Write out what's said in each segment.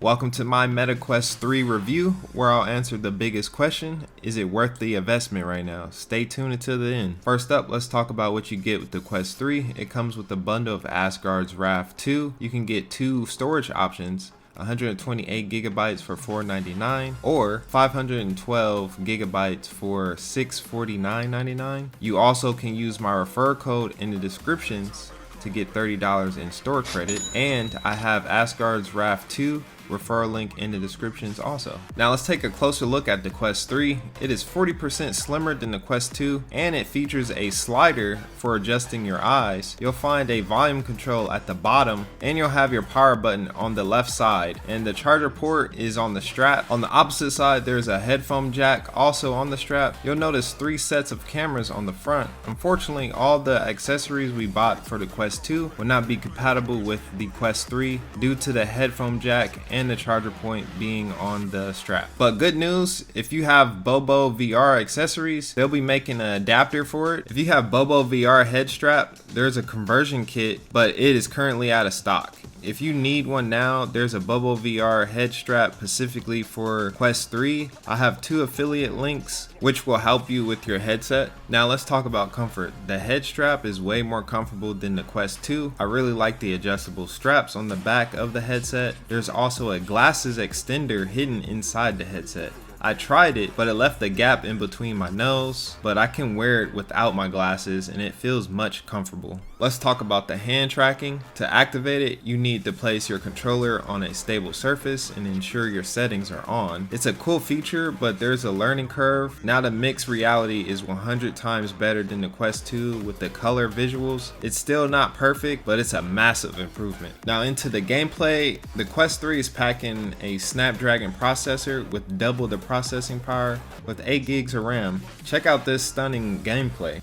Welcome to my Meta Quest 3 review, where I'll answer the biggest question: is it worth the investment right now? Stay tuned until the end. First up, let's talk about what you get with the Quest 3. It comes with a bundle of Asgard's Wrath 2. You can get two storage options: 128 gigabytes for $4.99 or 512 gigabytes for $649.99. You also can use my referral code in the descriptions to get $30 in store credit, and I have Asgard's Wrath 2 referral link in the descriptions also. Now let's take a closer look at the Quest 3. It is 40% slimmer than the Quest 2, and it features a slider for adjusting your eyes. You'll find a volume control at the bottom, and you'll have your power button on the left side, and the charger port is on the strap. On the opposite side, there's a headphone jack also on the strap. You'll notice 3 sets of cameras on the front. Unfortunately, all the accessories we bought for the Quest 2 will not be compatible with the Quest 3 due to the headphone jack and the charger point being on the strap. But good news, if you have BOBO VR accessories, they'll be making an adapter for it. If you have BOBO VR head strap, there's a conversion kit, but it is currently out of stock. If you need one now, there's a BOBO VR head strap specifically for Quest 3. I have 2 affiliate links which will help you with your headset. Now let's talk about comfort. The head strap is way more comfortable than the Quest 2. I really like the adjustable straps on the back of the headset. There's also a glasses extender hidden inside the headset. I tried it, but it left a gap in between my nose, but I can wear it without my glasses and it feels much comfortable. Let's talk about the hand tracking. To activate it, you need to place your controller on a stable surface and ensure your settings are on. It's a cool feature, but there's a learning curve. Now the mixed reality is 100 times better than the Quest 2 with the color visuals. It's still not perfect, but it's a massive improvement. Now into the gameplay, the Quest 3 is packing a Snapdragon processor with double the processing power with 8 gigs of RAM. Check out this stunning gameplay.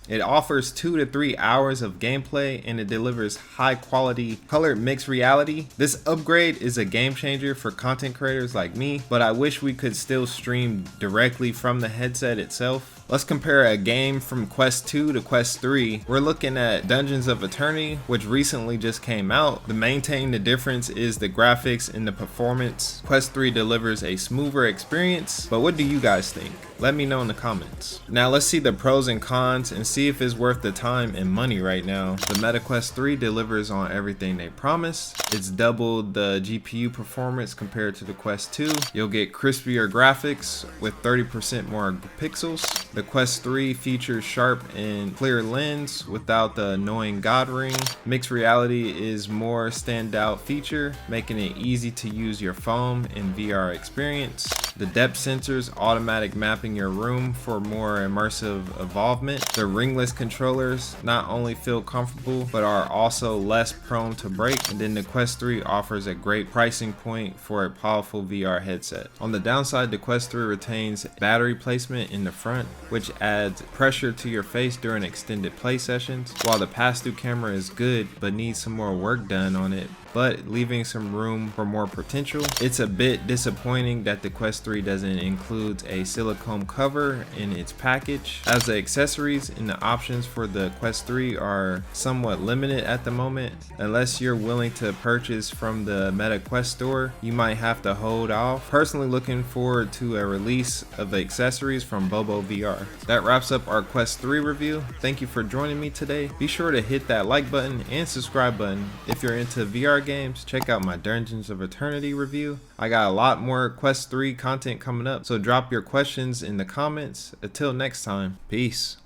It offers 2 to 3 hours of gameplay, and it delivers high quality colored mixed reality. This upgrade is a game changer for content creators like me, but I wish we could still stream directly from the headset itself. Let's compare a game from Quest 2 to Quest 3. We're looking at Dungeons of Eternity, which recently just came out. The main thing, the difference is the graphics and the performance. Quest 3 delivers a smoother experience, but what do you guys think? Let me know in the comments. Now let's see the pros and cons and see if it's worth the time and money right now. The Meta Quest 3 delivers on everything they promised. It's doubled the GPU performance compared to the Quest 2. You'll get crispier graphics with 30% more pixels. The Quest 3 features sharp and clear lens without the annoying God ring. Mixed reality is more standout feature, making it easy to use your phone in VR experience. The depth sensors automatic mapping your room for more immersive involvement. The ringless controllers not only feel comfortable but are also less prone to break. And then the Quest 3 offers a great pricing point for a powerful VR headset. On the downside, the Quest 3 retains battery placement in the front, which adds pressure to your face during extended play sessions. While the pass-through camera is good but needs some more work done on it, but leaving some room for more potential. It's a bit disappointing that the Quest 3 doesn't include a silicone cover in its package, as the accessories and the options for the Quest 3 are somewhat limited at the moment. Unless you're willing to purchase from the Meta Quest store, you might have to hold off. Personally looking forward to a release of the accessories from BOBO VR. That wraps up our Quest 3 review. Thank you for joining me today. Be sure to hit that like button and subscribe button. If you're into VR games, check out my Dungeons of Eternity review. I got a lot more Quest 3 content coming up, so drop your questions in the comments. Until next time, peace.